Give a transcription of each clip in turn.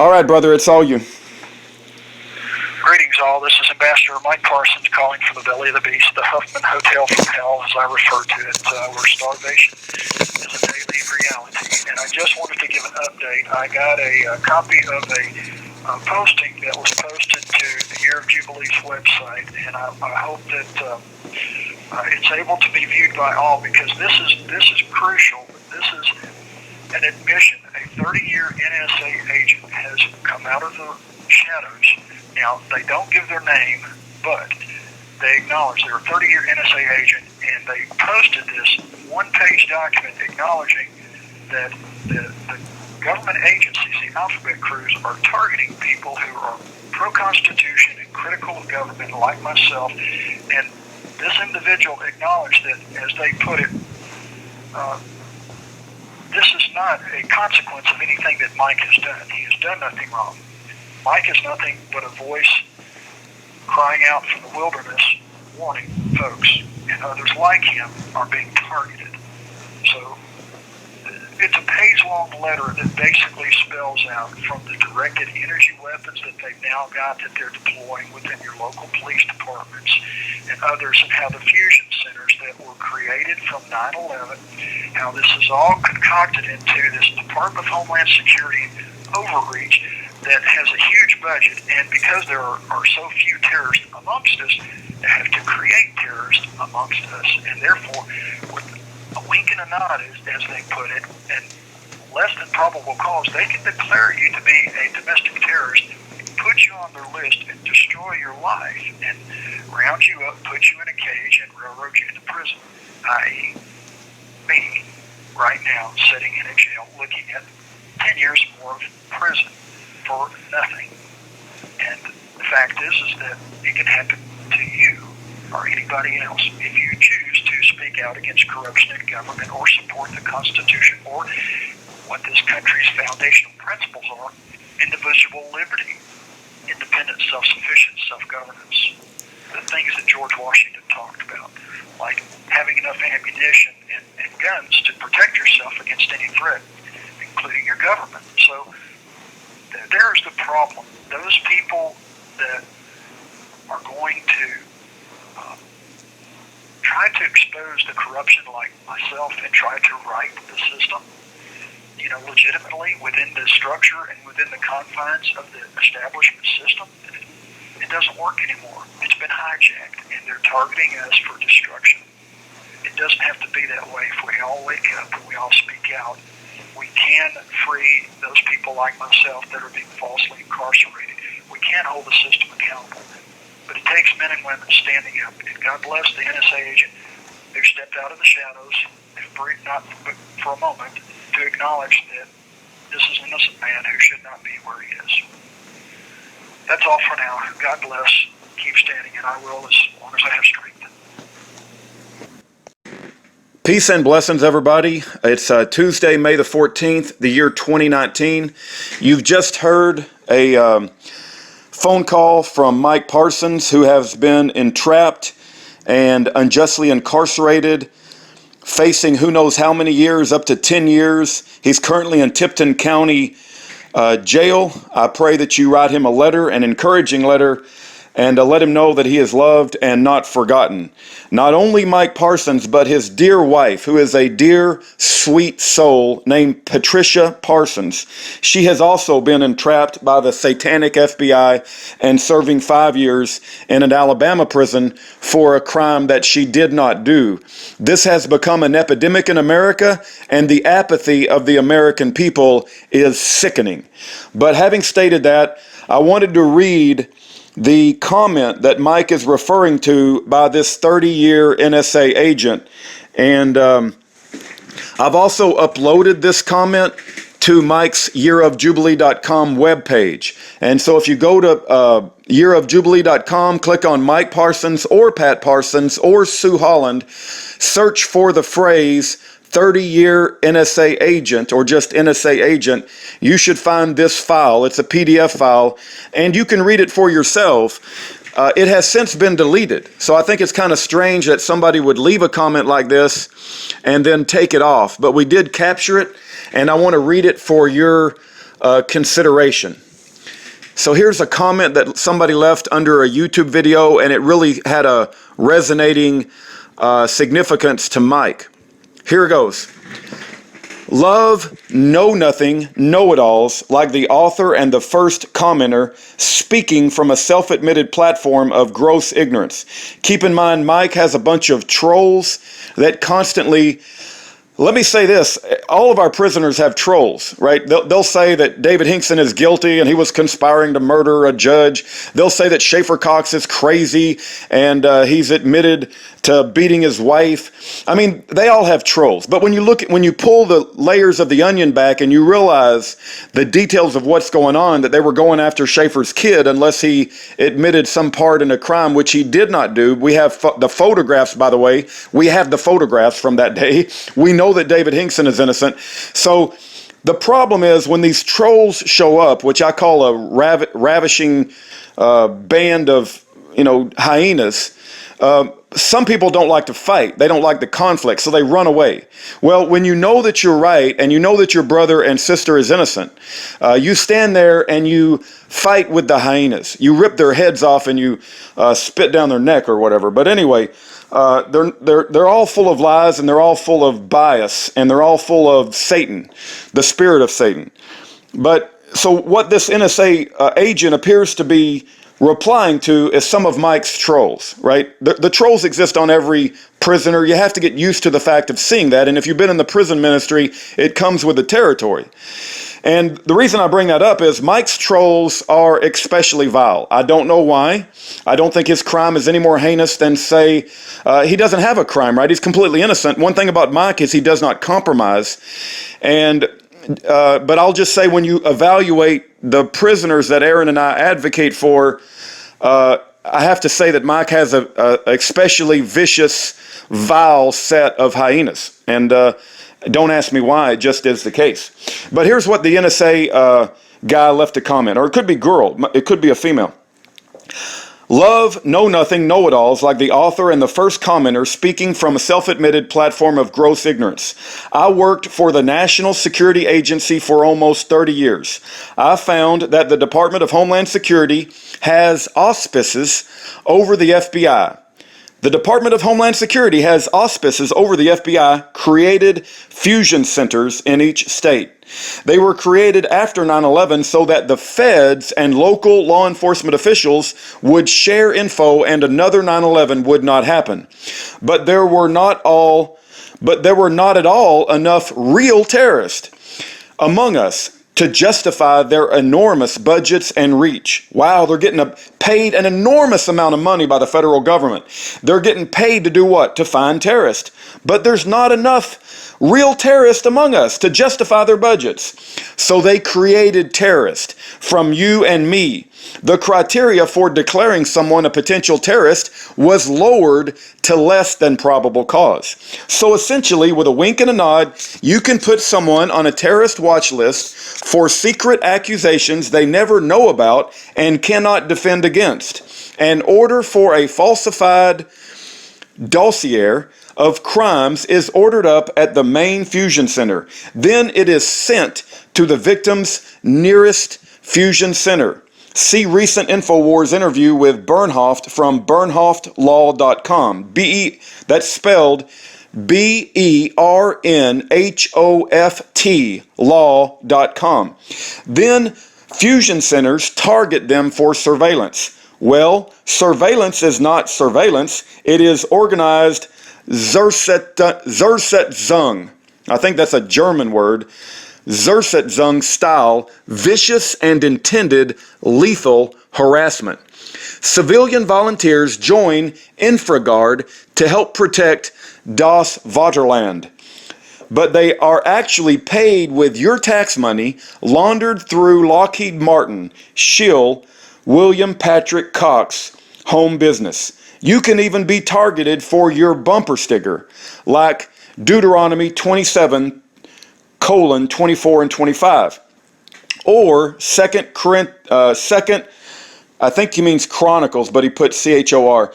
All right, brother, it's all you. Greetings, all. This is Ambassador Mike Parsons calling from the belly of the beast, the Huffman Hotel from Hell, as I refer to it, where starvation is a daily reality. And I just wanted to give an update. I got a copy of a posting that was posted to the Year of Jubilee's website, and I hope that it's able to be viewed by all, because this is crucial. This is an admission. A 30-year NSA agent has come out of the shadows. Now, they don't give their name, but they acknowledge they're a 30-year NSA agent, and they posted this one-page document acknowledging that the government agencies, the alphabet crews, are targeting people who are pro-Constitution and critical of government, like myself. And this individual acknowledged that, as they put it, this is not a consequence of anything that Mike has done. He has done nothing wrong. Mike is nothing but a voice crying out from the wilderness, warning folks, and others like him are being targeted. So it's a page-long letter that basically spells out from the directed energy weapons that they've now got that they're deploying within your local police departments and others, and how the fusion centers that were created from 9/11, how this is all concocted into this Department of Homeland Security overreach that has a huge budget, and because there are so few terrorists amongst us, they have to create terrorists amongst us, and therefore, with a wink and a nod, as they put it, and less than probable cause, they can declare you to be a domestic terrorist, put you on their list, and destroy your life, and round you up, put you in a cage, and railroad you into prison, i.e. me, right now, sitting in a jail looking at 10 years more of prison for nothing. And the fact is that it can happen to you or anybody else if you choose to speak out against corruption in government or support the Constitution or what this country's foundational principles are: indivisible liberty, independence, self-sufficient, self-governance. The things that George Washington talked about, like having enough ammunition and guns to protect yourself against any threat, including your government. So there's the problem. Those people that are going to try to expose the corruption, like myself, and try to right the system, legitimately within the structure and within the confines of the establishment system, it doesn't work anymore. It's been hijacked, and they're targeting us for destruction. It doesn't have to be that way. If we all wake up and we all speak out, we can free those people like myself that are being falsely incarcerated. We can hold the system accountable. But it takes men and women standing up. And God bless the NSA agent who stepped out of the shadows, not for a moment, to acknowledge that this is an innocent man who should not be where he is. That's all for now. God bless. Keep standing, and I will as long as I have strength. Peace and blessings, everybody. It's Tuesday, May the 14th, the year 2019. You've just heard a phone call from Mike Parsons, who has been entrapped and unjustly incarcerated, facing who knows how many years, up to 10 years. He's currently in Tipton County jail. I pray that you write him a letter, an encouraging letter, and let him know that he is loved and not forgotten. Not only Mike Parsons, but his dear wife, who is a dear, sweet soul named Patricia Parsons. She has also been entrapped by the satanic FBI and serving 5 years in an Alabama prison for a crime that she did not do. This has become an epidemic in America, and the apathy of the American people is sickening. But having stated that, I wanted to read the comment that Mike is referring to by this 30-year NSA agent. And I've also uploaded this comment to Mike's yearofjubilee.com webpage. And so if you go to yearofjubilee.com, click on Mike Parsons or Pat Parsons or Sue Holland, search for the phrase 30-year NSA agent or just NSA agent, you should find this file. It's a PDF file, and you can read it for yourself. It has since been deleted, so I think it's kind of strange that somebody would leave a comment like this and then take it off. But we did capture it, and I want to read it for your consideration. So here's a comment that somebody left under a YouTube video, and it really had a resonating significance to Mike. Here it goes. Love know-nothing, know-it-alls like the author and the first commenter speaking from a self-admitted platform of gross ignorance. Keep in mind, Mike has a bunch of trolls that constantly... Let me say this, all of our prisoners have trolls, right? They'll say that David Hinkson is guilty and he was conspiring to murder a judge. They'll say that Schaefer Cox is crazy and he's admitted to beating his wife. I mean, they all have trolls. But when you pull the layers of the onion back and you realize the details of what's going on, that they were going after Schaefer's kid unless he admitted some part in a crime, which he did not do. We have the photographs, by the way. We have the photographs from that day. We know that David Hinkson is innocent. So the problem is when these trolls show up, which I call a ravishing band of hyenas, some people don't like to fight. They don't like the conflict, so they run away. Well, when you know that you're right and you know that your brother and sister is innocent, you stand there and you fight with the hyenas. You rip their heads off and you spit down their neck or whatever. But anyway, they're all full of lies and they're all full of bias and they're all full of Satan, the spirit of Satan. But so what this NSA agent appears to be replying to is some of Mike's trolls, right? The trolls exist on every prisoner. You have to get used to the fact of seeing that. And if you've been in the prison ministry, it comes with the territory. And the reason I bring that up is Mike's trolls are especially vile. I don't know why. I don't think his crime is any more heinous than, say, he doesn't have a crime, right? He's completely innocent. One thing about Mike is he does not compromise. And but I'll just say when you evaluate the prisoners that Aaron and I advocate for, I have to say that Mike has a especially vicious, vile set of hyenas. And don't ask me why, it just is the case. But here's what the NSA guy left a comment, or it could be girl, it could be a female. Love know-nothing, know-it-alls like the author and the first commenter speaking from a self-admitted platform of gross ignorance. I worked for the National Security Agency for almost 30 years. I found that the Department of Homeland Security has auspices over the FBI. The Department of Homeland Security has auspices over the FBI, created fusion centers in each state. They were created after 9/11 so that the feds and local law enforcement officials would share info and another 9/11 would not happen. But there were not at all enough real terrorists among us to justify their enormous budgets and reach. Wow, they're getting paid an enormous amount of money by the federal government. They're getting paid to do what? To find terrorists. But there's not enough real terrorists among us to justify their budgets. So they created terrorists from you and me. The criteria for declaring someone a potential terrorist was lowered to less than probable cause. So essentially, with a wink and a nod, you can put someone on a terrorist watch list for secret accusations they never know about and cannot defend against. An order for a falsified dossier of crimes is ordered up at the main fusion center. Then it is sent to the victim's nearest fusion center. See recent InfoWars interview with Bernhoft from bernhoftlaw.com. That's spelled BERNHOFT law.com. Then fusion centers target them for surveillance. Well, surveillance is not surveillance. It is organized Zersetzung. I think that's a German word. Zersetzung style, vicious and intended lethal harassment. Civilian volunteers join InfraGard to help protect Das Vaterland. But they are actually paid with your tax money, laundered through Lockheed Martin, Schill, William Patrick Cox home business. You can even be targeted for your bumper sticker, like Deuteronomy 27:24 and 25. Or second, I think he means Chronicles, but he put CHOR.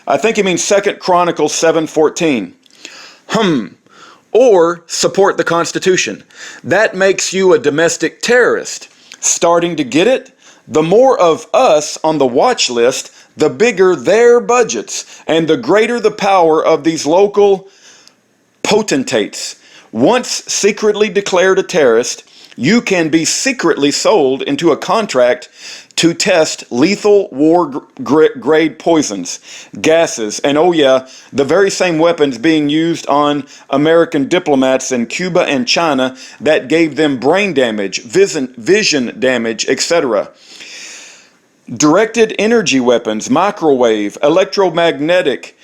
I think he means 2 Chronicles 7:14. Or support the Constitution. That makes you a domestic terrorist. Starting to get it? The more of us on the watch list, the bigger their budgets and the greater the power of these local potentates. Once secretly declared a terrorist, you can be secretly sold into a contract to test lethal war-grade poisons, gases, and oh yeah, the very same weapons being used on American diplomats in Cuba and China that gave them brain damage, vision damage, etc. Directed energy weapons, microwave, electromagnetic,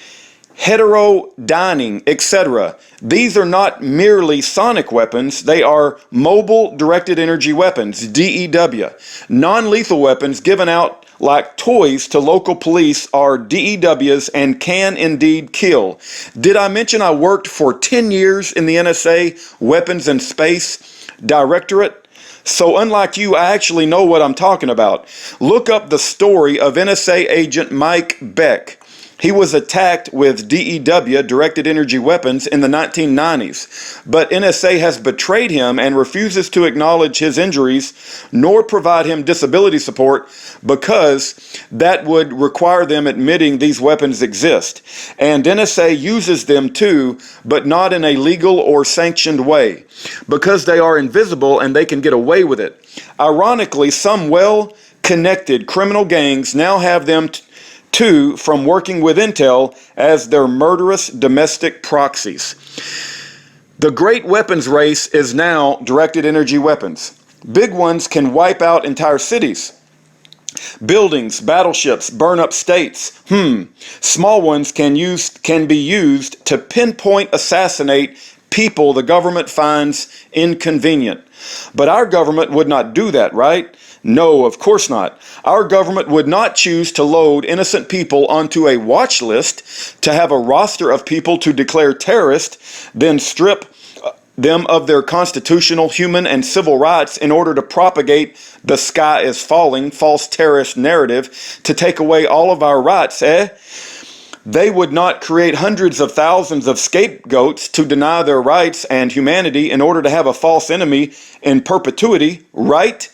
heterodyning, etc. These are not merely sonic weapons, they are mobile directed energy weapons, DEW. Non-lethal weapons given out like toys to local police are DEWs and can indeed kill. Did I mention I worked for 10 years in the NSA Weapons and Space Directorate? So unlike you, I actually know what I'm talking about. Look up the story of NSA agent Mike Beck. He was attacked with DEW, directed energy weapons, in the 1990s, but NSA has betrayed him and refuses to acknowledge his injuries nor provide him disability support because that would require them admitting these weapons exist. And NSA uses them too, but not in a legal or sanctioned way, because they are invisible and they can get away with it. Ironically, some well-connected criminal gangs now have them too from working with Intel as their murderous domestic proxies. The great weapons race is now directed energy weapons. Big ones can wipe out entire cities. Buildings, battleships, burn up states. Small ones can be used to pinpoint assassinate people the government finds inconvenient. But our government would not do that, right? No, of course not. Our government would not choose to load innocent people onto a watch list to have a roster of people to declare terrorist, then strip them of their constitutional, human, and civil rights in order to propagate the sky is falling, false terrorist narrative to take away all of our rights, eh? They would not create hundreds of thousands of scapegoats to deny their rights and humanity in order to have a false enemy in perpetuity, right?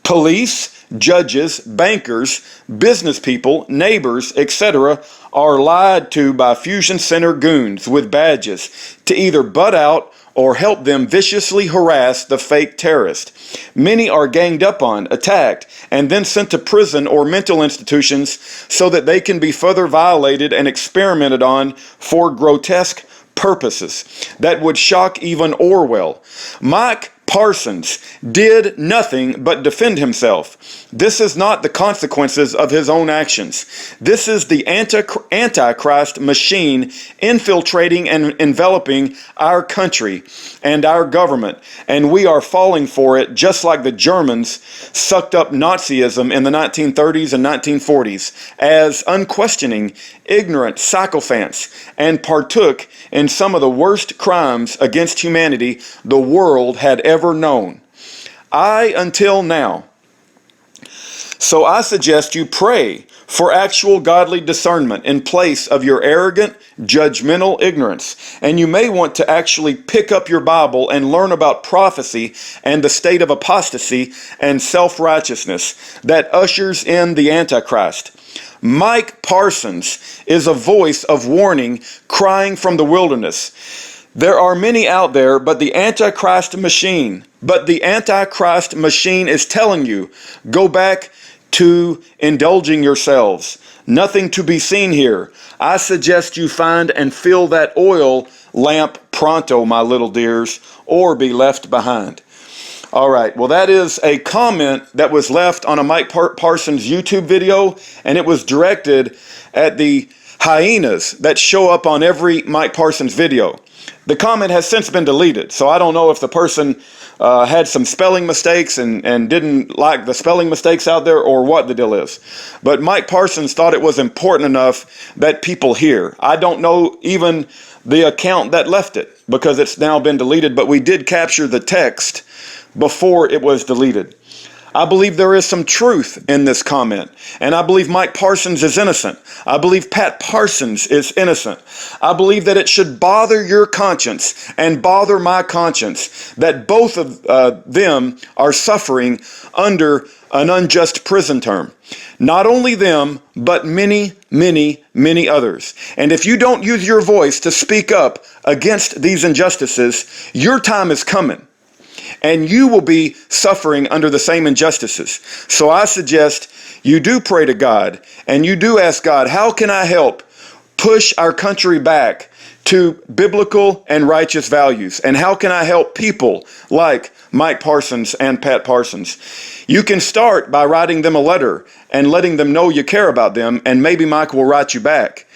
Police, judges, bankers, business people, neighbors, etc. are lied to by fusion center goons with badges to either butt out or help them viciously harass the fake terrorist. Many are ganged up on, attacked, and then sent to prison or mental institutions so that they can be further violated and experimented on for grotesque purposes that would shock even Orwell. Mike Parsons did nothing but defend himself. This is not the consequences of his own actions. This is the Antichrist machine infiltrating and enveloping our country and our government, and we are falling for it just like the Germans sucked up Nazism in the 1930s and 1940s as unquestioning, ignorant sycophants and partook in some of the worst crimes against humanity the world had ever known. Until now. So I suggest you pray for actual godly discernment in place of your arrogant, judgmental ignorance. And you may want to actually pick up your Bible and learn about prophecy and the state of apostasy and self-righteousness that ushers in the Antichrist. Mike Parsons is a voice of warning crying from the wilderness. There are many out there, but the Antichrist machine is telling you, go back to indulging yourselves. Nothing to be seen here. I suggest you find and fill that oil lamp pronto, my little dears, or be left behind. All right, well, that is a comment that was left on a Mike Parsons YouTube video, and it was directed at the hyenas that show up on every Mike Parsons video. The comment has since been deleted, so I don't know if the person had some spelling mistakes and didn't like the spelling mistakes out there or what the deal is. But Mike Parsons thought it was important enough that people hear. I don't know even the account that left it because it's now been deleted, but we did capture the text before it was deleted. I believe there is some truth in this comment, and I believe Mike Parsons is innocent. I believe Pat Parsons is innocent. I believe that it should bother your conscience and bother my conscience that both of them are suffering under an unjust prison term. Not only them, but many, many, many others. And if you don't use your voice to speak up against these injustices, your time is coming. And you will be suffering under the same injustices. So I suggest you do pray to God and you do ask God, how can I help push our country back to biblical and righteous values? And how can I help people like Mike Parsons and Pat Parsons? You can start by writing them a letter and letting them know you care about them, and maybe Mike will write you back.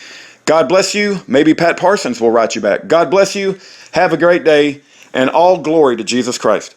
God bless you. Maybe Pat Parsons will write you back. God bless you. Have a great day. And all glory to Jesus Christ.